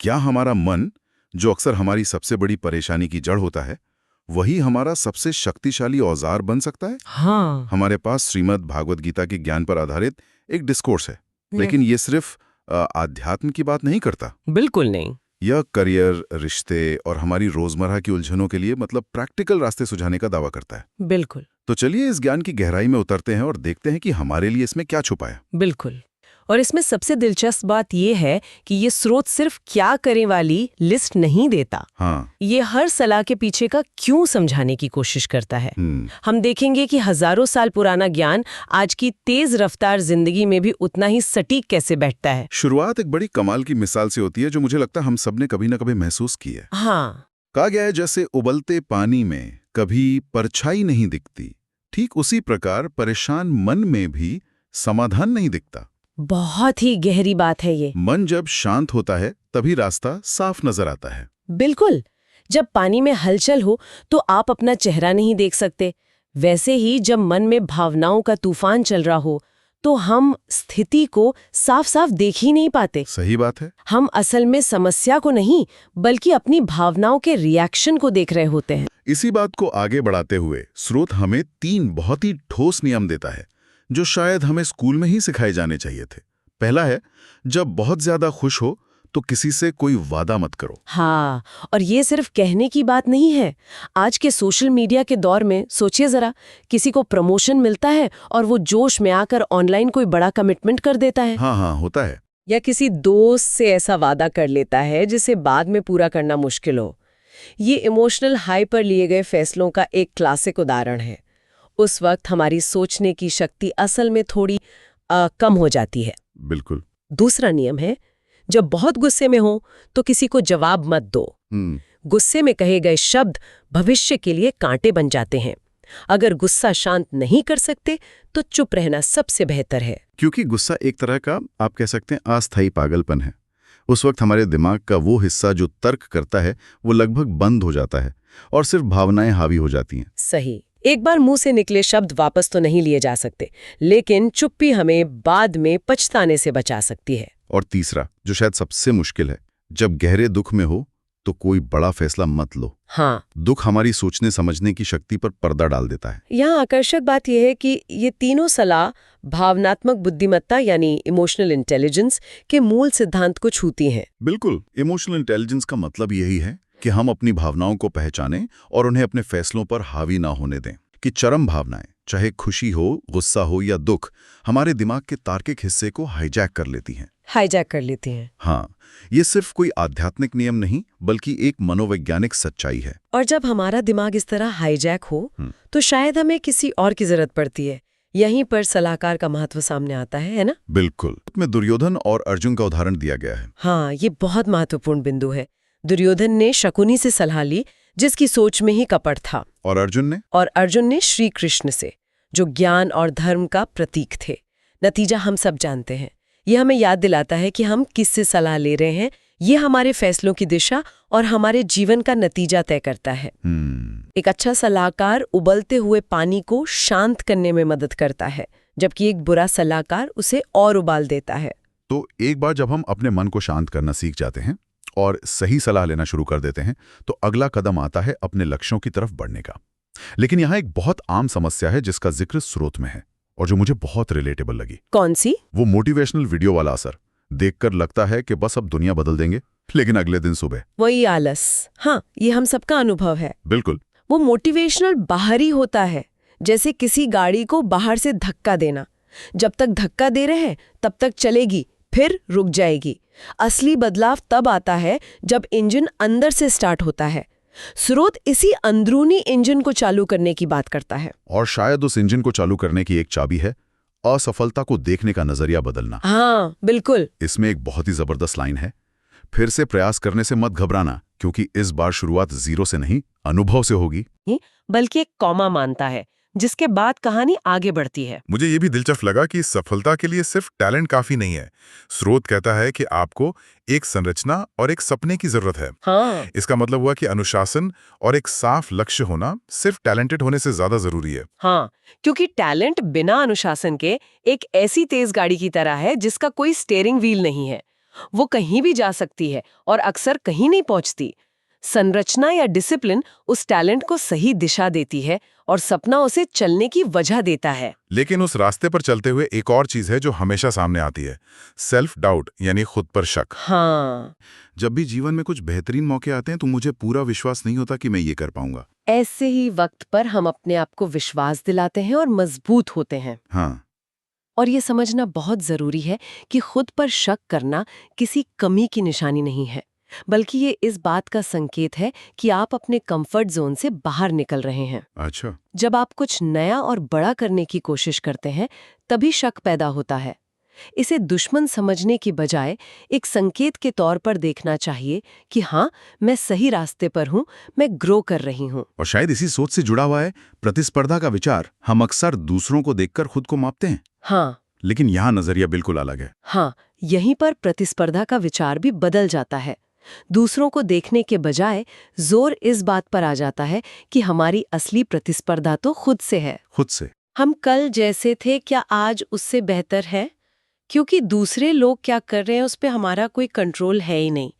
क्या हमारा मन, जो अक्सर हमारी सबसे बड़ी परेशानी की जड़ होता है, वही हमारा सबसे शक्तिशाली औजार बन सकता है? हाँ। हमारे पास श्रीमद् भागवत गीता के ज्ञान पर आधारित एक डिस्कोर्स है, ये- लेकिन ये सिर्फ आध्यात्म की बात नहीं करता। बिल्कुल नहीं। यह करियर, रिश्ते और हमारी रोजमर्रा की उलझनों के लिए मतलब प्रैक्टिकल रास्ते सुझाने का दावा करता है। बिल्कुल। तो चलिए इस ज्ञान की गहराई में उतरते हैं और देखते हैं कि हमारे लिए इसमें क्या छुपा है। बिल्कुल। और इसमें सबसे दिलचस्प बात यह है कि ये स्रोत सिर्फ क्या करें वाली लिस्ट नहीं देता। हाँ। ये हर सलाह के पीछे का क्यों समझाने की कोशिश करता है। हम देखेंगे कि हजारों साल पुराना ज्ञान आज की तेज रफ्तार जिंदगी में भी उतना ही सटीक कैसे बैठता है। शुरुआत एक बड़ी कमाल की मिसाल से होती है जो मुझे लगता है हम सब ने कभी न कभी महसूस की है। हाँ। कहा गया है जैसे उबलते पानी में कभी परछाई नहीं दिखती, ठीक उसी प्रकार परेशान मन में भी समाधान नहीं दिखता। बहुत ही गहरी बात है ये। मन जब शांत होता है तभी रास्ता साफ नजर आता है। बिल्कुल। जब पानी में हलचल हो तो आप अपना चेहरा नहीं देख सकते। वैसे ही जब मन में भावनाओं का तूफान चल रहा हो तो हम स्थिति को साफ साफ देख ही नहीं पाते। सही बात है। हम असल में समस्या को नहीं बल्कि अपनी भावनाओं के रिएक्शन को देख रहे होते हैं। इसी बात को आगे बढ़ाते हुए स्रोत हमें 3 बहुत ही ठोस नियम देता है जो शायद हमें स्कूल में ही सिखाए जाने चाहिए थे। पहला है, जब बहुत ज्यादा खुश हो तो किसी से कोई वादा मत करो। हाँ, और ये सिर्फ कहने की बात नहीं है। आज के सोशल मीडिया के दौर में सोचिए जरा, किसी को प्रमोशन मिलता है और वो जोश में आकर ऑनलाइन कोई बड़ा कमिटमेंट कर देता है। हाँ हाँ, होता है। या किसी दोस्त से ऐसा वादा कर लेता है जिसे बाद में पूरा करना मुश्किल हो। ये इमोशनल हाई पर लिए गए फैसलों का एक क्लासिक उदाहरण है। उस वक्त हमारी सोचने की शक्ति असल में थोड़ी कम हो जाती है। बिल्कुल। दूसरा नियम है, जब बहुत गुस्से में हो तो किसी को जवाब मत दो। गुस्से में कहे गए शब्द भविष्य के लिए कांटे बन जाते हैं। अगर गुस्सा शांत नहीं कर सकते तो चुप रहना सबसे बेहतर है। क्योंकि गुस्सा एक तरह का, आप कह सकते हैं, अस्थायी पागलपन है। उस वक्त हमारे दिमाग का वो हिस्सा जो तर्क करता है वो लगभग बंद हो जाता है और सिर्फ भावनाएं हावी हो जाती हैं। सही। एक बार मुंह से निकले शब्द वापस तो नहीं लिए जा सकते, लेकिन चुप्पी हमें बाद में पछताने से बचा सकती है। और तीसरा, जो शायद सबसे मुश्किल है, जब गहरे दुख में हो तो कोई बड़ा फैसला मत लो। हाँ। दुख हमारी सोचने समझने की शक्ति पर पर्दा डाल देता है। यहाँ आकर्षक बात यह है कि ये तीनों सलाह भावनात्मक बुद्धिमत्ता यानी इमोशनल इंटेलिजेंस के मूल सिद्धांत को छूती हैं। बिल्कुल। इमोशनल इंटेलिजेंस का मतलब यही है कि हम अपनी भावनाओं को पहचानें और उन्हें अपने फैसलों पर हावी ना होने दें। कि चरम भावनाएं, चाहे खुशी हो, गुस्सा हो या दुख, हमारे दिमाग के तार्किक हिस्से को हाईजैक कर लेती हैं। हाँ, ये सिर्फ कोई आध्यात्मिक नियम नहीं बल्कि एक मनोवैज्ञानिक सच्चाई है। और जब हमारा दिमाग इस तरह हाईजैक हो तो शायद हमें किसी और की जरूरत पड़ती है। यहीं पर सलाहकार का महत्व सामने आता है ना? बिल्कुल। इसमें दुर्योधन और अर्जुन का उदाहरण दिया गया है। हाँ, ये बहुत महत्वपूर्ण बिंदु है। दुर्योधन ने शकुनी से सलाह ली जिसकी सोच में ही कपट था। और अर्जुन ने श्री कृष्ण से, जो ज्ञान और धर्म का प्रतीक थे। नतीजा हम सब जानते हैं। यह हमें याद दिलाता है कि हम किससे सलाह ले रहे हैं। ये हमारे फैसलों की दिशा और हमारे जीवन का नतीजा तय करता है। एक अच्छा सलाहकार उबलते हुए पानी को शांत करने में मदद करता है, जबकि एक बुरा सलाहकार उसे और उबाल देता है। तो एक बार जब हम अपने मन को शांत करना सीख जाते हैं और सही सलाह लेना शुरू कर देते हैं तो अगला कदम आता है अपने लक्ष्यों की तरफ बढ़ने का। लेकिन यहाँ एक बहुत आम समस्या है जिसका जिक्र स्रोत में है और जो मुझे बहुत रिलेटेबल लगी। कौन सी? वो मोटिवेशनल वीडियो वाला असर। देखकर लगता है कि बस अब दुनिया बदल देंगे, लेकिन अगले दिन सुबह वही आलस। हाँ, ये हम सबका अनुभव है। बिल्कुल। वो मोटिवेशनल बाहरी होता है, जैसे किसी गाड़ी को बाहर से धक्का देना। जब तक धक्का दे रहे हैं तब तक चलेगी, फिर रुक जाएगी। असली बदलाव तब आता है जब इंजन अंदर से स्टार्ट होता है। स्रोत इसी अंदरूनी इंजन को चालू करने की बात करता है। और शायद उस इंजन को चालू करने की एक चाबी है असफलता को देखने का नजरिया बदलना। हाँ, बिल्कुल। इसमें एक बहुत ही जबरदस्त लाइन है, फिर से प्रयास करने से मत घबराना, क्योंकि इस बार शुरुआत 0 से नहीं, अनुभव से होगी। बल्कि एक कॉमा मानता है, जिसके बाद कहानी आगे बढ़ती है। मुझे ये भी दिलचस्प लगा कि सफलता के लिए सिर्फ टैलेंट काफी नहीं है। स्रोत कहता है कि आपको एक संरचना और एक सपने की जरूरत है। हाँ। इसका मतलब हुआ कि अनुशासन और एक साफ लक्ष्य होना सिर्फ टैलेंटेड होने से ज्यादा जरूरी है। हाँ, क्योंकि टैलेंट बिना अनुशासन के एक ऐसी तेज गाड़ी की तरह है जिसका कोई स्टीयरिंग व्हील नहीं है। वो कहीं भी जा सकती है और अक्सर कहीं नहीं पहुंचती। संरचना या डिसिप्लिन उस टैलेंट को सही दिशा देती है और सपना उसे चलने की वजह देता है। लेकिन उस रास्ते पर चलते हुए एक और चीज है जो हमेशा सामने आती है, सेल्फ डाउट, यानी खुद पर शक। हाँ, जब भी जीवन में कुछ बेहतरीन मौके आते हैं तो मुझे पूरा विश्वास नहीं होता कि मैं ये कर पाऊंगा। ऐसे ही वक्त पर हम अपने आप को विश्वास दिलाते हैं और मजबूत होते हैं। हाँ, और ये समझना बहुत जरूरी है कि खुद पर शक करना किसी कमी की निशानी नहीं है, बल्कि ये इस बात का संकेत है कि आप अपने कंफर्ट जोन से बाहर निकल रहे हैं। अच्छा। जब आप कुछ नया और बड़ा करने की कोशिश करते हैं, तभी शक पैदा होता है। इसे दुश्मन समझने की बजाय एक संकेत के तौर पर देखना चाहिए कि हाँ, मैं सही रास्ते पर हूँ, मैं ग्रो कर रही हूँ। और शायद इसी सोच से जुड़ा हुआ है प्रतिस्पर्धा का विचार। हम अक्सर दूसरों को देखकर खुद को मापते हैं, हाँ, लेकिन यहाँ नजरिया बिल्कुल अलग है। हाँ, यहीं पर प्रतिस्पर्धा का विचार भी बदल जाता है। दूसरों को देखने के बजाय जोर इस बात पर आ जाता है कि हमारी असली प्रतिस्पर्धा तो खुद से है। खुद से। हम कल जैसे थे, क्या आज उससे बेहतर है? क्योंकि दूसरे लोग क्या कर रहे हैं उस पे हमारा कोई कंट्रोल है ही नहीं।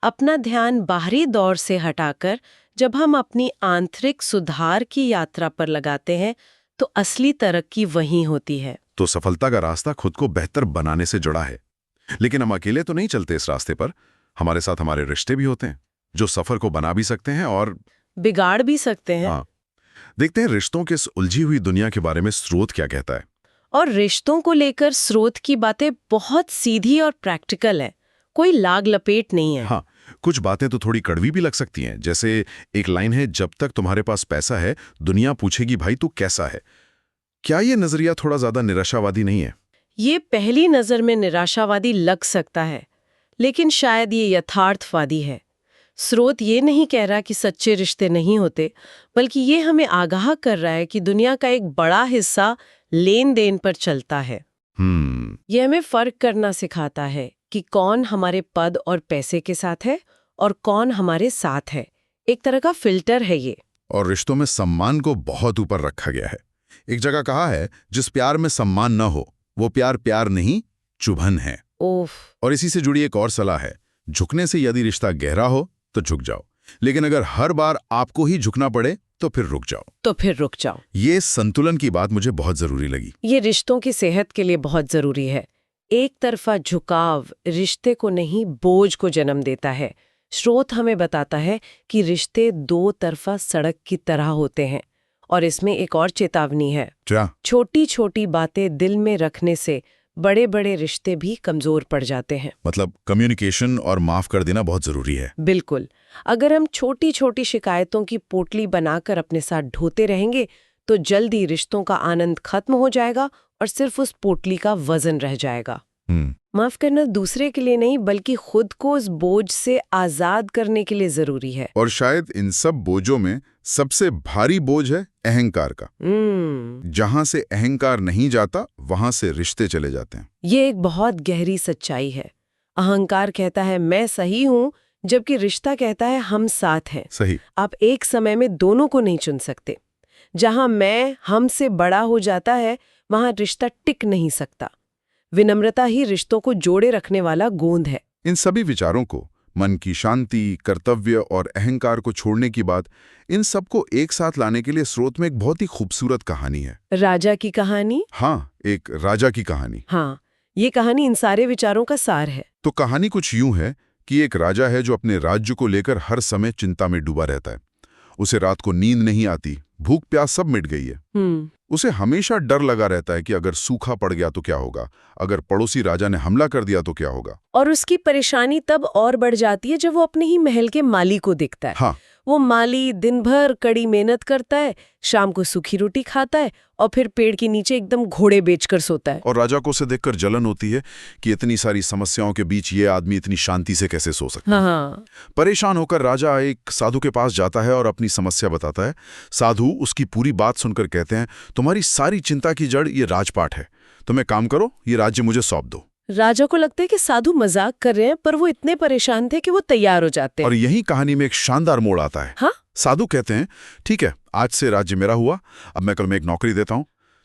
अपना ध्यान बाहरी दौर से हटाकर जब हम अपनी आंतरिक सुधार की यात्रा पर लगाते हैं, तो असली तरक्की वहीं होती है। तो सफलता का रास्ता खुद को बेहतर बनाने से जुड़ा है। लेकिन हम अकेले तो नहीं चलते इस रास्ते पर। हमारे साथ हमारे रिश्ते भी होते हैं जो सफर को बना भी सकते हैं और बिगाड़ भी सकते हैं। हाँ, देखते हैं रिश्तों के इस उलझी हुई दुनिया के बारे में स्रोत क्या कहता है। और रिश्तों को लेकर स्रोत की बातें बहुत सीधी और प्रैक्टिकल है, कोई लाग लपेट नहीं है। हाँ, कुछ बातें तो थोड़ी कड़वी भी लग सकती हैं। जैसे एक लाइन है, जब तक तुम्हारे पास पैसा है दुनिया पूछेगी भाई तू कैसा है। क्या ये नजरिया थोड़ा ज्यादा निराशावादी नहीं है? ये पहली नजर में निराशावादी लग सकता है, लेकिन शायद ये यथार्थवादी है। स्रोत ये नहीं कह रहा कि सच्चे रिश्ते नहीं होते, बल्कि ये हमें आगाह कर रहा है कि दुनिया का एक बड़ा हिस्सा लेन देन पर चलता है। ये हमें फर्क करना सिखाता है कि कौन हमारे पद और पैसे के साथ है और कौन हमारे साथ है। एक तरह का फिल्टर है ये। और रिश्तों में सम्मान को बहुत ऊपर रखा गया है। एक जगह कहा है, जिस प्यार में सम्मान न हो वो प्यार प्यार नहीं, चुभन है। ओफ। और इसी से जुड़ी एक और सलाह है, झुकने से यदि रिश्ता गहरा हो तो झुक जाओ, लेकिन अगर हर बार आपको ही झुकना पड़े तो फिर रुक जाओ। ये संतुलन की बात मुझे बहुत जरूरी लगी। ये रिश्तों की सेहत के लिए बहुत जरूरी है। एक तरफा झुकाव रिश्ते को नहीं, बोझ को जन्म देता है। स्रोत हमें बताता है कि रिश्ते दो तरफा सड़क की तरह होते हैं। और इसमें एक और चेतावनी है, छोटी छोटी बातें दिल में रखने से बड़े बड़े रिश्ते भी कमजोर पड़ जाते हैं। मतलब कम्युनिकेशन और माफ कर देना बहुत जरूरी है। बिल्कुल। अगर हम छोटी छोटी शिकायतों की पोटली बनाकर अपने साथ ढोते रहेंगे तो जल्दी रिश्तों का आनंद खत्म हो जाएगा और सिर्फ उस पोटली का वजन रह जाएगा। माफ करना दूसरे के लिए नहीं, बल्कि खुद को उस बोझ से आजाद करने के लिए जरूरी है। और शायद इन सब बोझों में सबसे भारी बोझ है अहंकार का। जहां से अहंकार नहीं जाता वहां से रिश्ते चले जाते हैं। ये एक बहुत गहरी सच्चाई है। अहंकार कहता है मैं सही हूँ, जबकि रिश्ता कहता है हम साथ हैं। सही। आप एक समय में दोनों को नहीं चुन सकते। जहां मैं हमसे बड़ा हो जाता है वहां रिश्ता टिक नहीं सकता। विनम्रता ही रिश्तों को जोड़े रखने वाला गोंद है। इन सभी विचारों को, मन की शांति, कर्तव्य और अहंकार को छोड़ने की बात, इन सबको एक साथ लाने के लिए स्रोत में एक बहुत ही खूबसूरत कहानी है। राजा की कहानी। हाँ, एक राजा की कहानी। हाँ, ये कहानी इन सारे विचारों का सार है। तो कहानी कुछ यूं है कि एक राजा है जो अपने राज्य को लेकर हर समय चिंता में डूबा रहता है। उसे रात को नींद नहीं आती, भूख प्यास सब मिट गई है। उसे हमेशा डर लगा रहता है कि अगर सूखा पड़ गया तो क्या होगा, अगर पड़ोसी राजा ने हमला कर दिया तो क्या होगा। और उसकी परेशानी तब और बढ़ जाती है जब वो अपने ही महल के माली को देखता है। हाँ। वो माली दिन भर कड़ी मेहनत करता है, शाम को सूखी रोटी खाता है और फिर पेड़ के नीचे एकदम घोड़े बेचकर सोता है। और राजा को उसे देखकर जलन होती है कि इतनी सारी समस्याओं के बीच ये आदमी इतनी शांति से कैसे सो सकता है। हाँ। परेशान होकर राजा एक साधु के पास जाता है और अपनी समस्या बताता है। साधु उसकी पूरी बात सुनकर कहते हैं, तुम्हारी सारी चिंता की जड़ ये राजपाट है, तुम एक काम करो, ये राज्य मुझे सौंप दो। राजा को लगता है कि साधु मजाक कर रहे हैं, पर वो इतने परेशान थे कि वो तैयार हो जाते हैं। और यही कहानी में एक शानदार मोड़ आता है। हाँ? साधु कहते हैं, ठीक है, आज से राज्य मेरा हुआ, अब मैं कल में एक नौकरी देता हूं,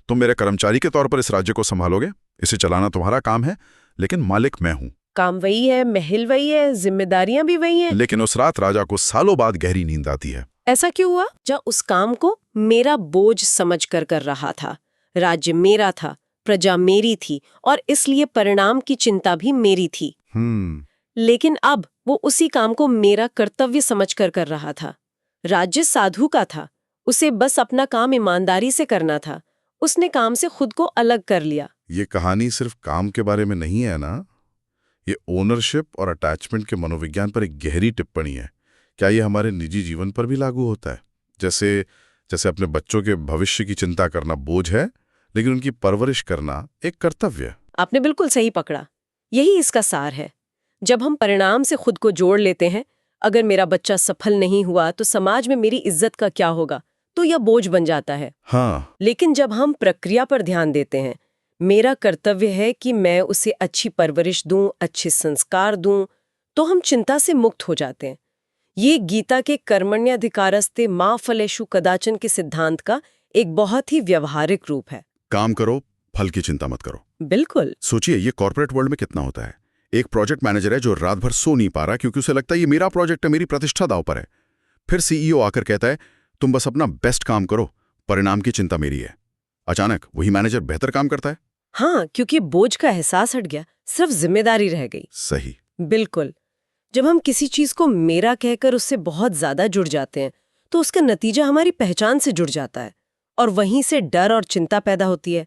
तुम मेरे कर्मचारी के तौर पर इस राज्य को संभालोगे, इसे चलाना तुम्हारा काम है, लेकिन मालिक मैं हूं। काम वही है, महल वही है, जिम्मेदारियां भी वही हैं। लेकिन उस रात राजा को सालों बाद गहरी नींद आती है। ऐसा क्यों हुआ? जब उस काम को मेरा बोझ समझ कर रहा था। राज्य मेरा था, प्रजा मेरी थी और इसलिए परिणाम की चिंता भी मेरी थी। लेकिन अब वो उसी काम को मेरा कर्तव्य समझ कर रहा था। राज्य साधु का था, उसे बस अपना काम ईमानदारी से करना था। उसने काम से खुद को अलग कर लिया। ये कहानी सिर्फ काम के बारे में नहीं है ना, ये ओनरशिप और अटैचमेंट के मनोविज्ञान पर एक गहरी टिप्पणी है। क्या ये हमारे निजी जीवन पर भी लागू होता है? जैसे अपने बच्चों के भविष्य की चिंता करना बोझ है, लेकिन उनकी परवरिश करना एक कर्तव्य। आपने बिल्कुल सही पकड़ा। यही इसका सार है। जब हम परिणाम से खुद को जोड़ लेते हैं, अगर मेरा बच्चा सफल नहीं हुआ तो समाज में मेरी इज्जत का क्या होगा, तो यह बोझ बन जाता है। हाँ, लेकिन जब हम प्रक्रिया पर ध्यान देते हैं, मेरा कर्तव्य है कि मैं उसे अच्छी परवरिश दूं, अच्छे संस्कार दूं, तो हम चिंता से मुक्त हो जाते हैं। ये गीता के कर्मण्यधिकारस्ते मा फलेषु कदाचन के सिद्धांत का एक बहुत ही व्यवहारिक रूप है। काम करो, फल की चिंता मत करो। बिल्कुल। सोचिए, ये कॉर्पोरेट वर्ल्ड में कितना होता है। एक प्रोजेक्ट मैनेजर है जो रात भर सो नहीं पा रहा क्योंकि उसे लगता है ये मेरा प्रोजेक्ट है, मेरी प्रतिष्ठा दांव पर है। फिर सीईओ आकर कहता है तुम बस अपना बेस्ट काम करो, परिणाम की चिंता मेरी है। अचानक वही मैनेजर बेहतर काम करता है। हाँ, क्योंकि बोझ का एहसास हट गया, सिर्फ जिम्मेदारी रह गई। सही। बिल्कुल। जब हम किसी चीज को मेरा कहकर उससे बहुत ज्यादा जुड़ जाते हैं, तो उसका नतीजा हमारी पहचान से जुड़ जाता है और वहीं से डर और चिंता पैदा होती है।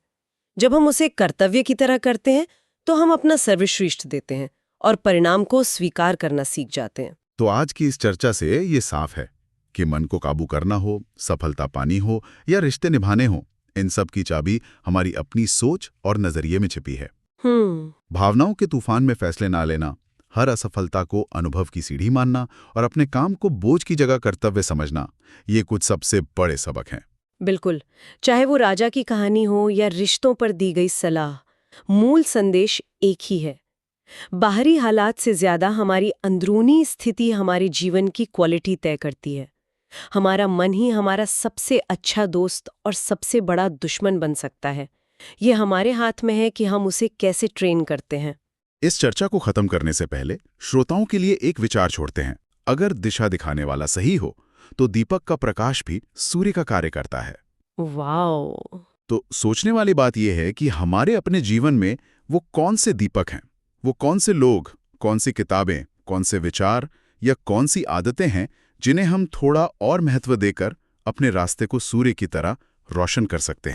जब हम उसे कर्तव्य की तरह करते हैं, तो हम अपना सर्वश्रेष्ठ देते हैं और परिणाम को स्वीकार करना सीख जाते हैं। तो आज की इस चर्चा से ये साफ है कि मन को काबू करना हो, सफलता पानी हो या रिश्ते निभाने हो, इन सब की चाबी हमारी अपनी सोच और नजरिए में छिपी है। भावनाओं के तूफान में फैसले ना लेना, हर असफलता को अनुभव की सीढ़ी मानना और अपने काम को बोझ की जगह कर्तव्य समझना, ये कुछ सबसे बड़े सबक हैं। बिल्कुल। चाहे वो राजा की कहानी हो या रिश्तों पर दी गई सलाह, मूल संदेश एक ही है। बाहरी हालात से ज्यादा हमारी अंदरूनी स्थिति हमारे जीवन की क्वालिटी तय करती है। हमारा मन ही हमारा सबसे अच्छा दोस्त और सबसे बड़ा दुश्मन बन सकता है। ये हमारे हाथ में है कि हम उसे कैसे ट्रेन करते हैं। इस चर्चा को खत्म करने से पहले श्रोताओं के लिए एक विचार छोड़ते हैं। अगर दिशा दिखाने वाला सही हो, तो दीपक का प्रकाश भी सूर्य का कार्य करता है। वाओ! तो सोचने वाली बात यह है कि हमारे अपने जीवन में वो कौन से दीपक हैं, वो कौन से लोग, कौन सी किताबें, कौन से विचार या कौन सी आदतें हैं जिन्हें हम थोड़ा और महत्व देकर अपने रास्ते को सूर्य की तरह रोशन कर सकते हैं।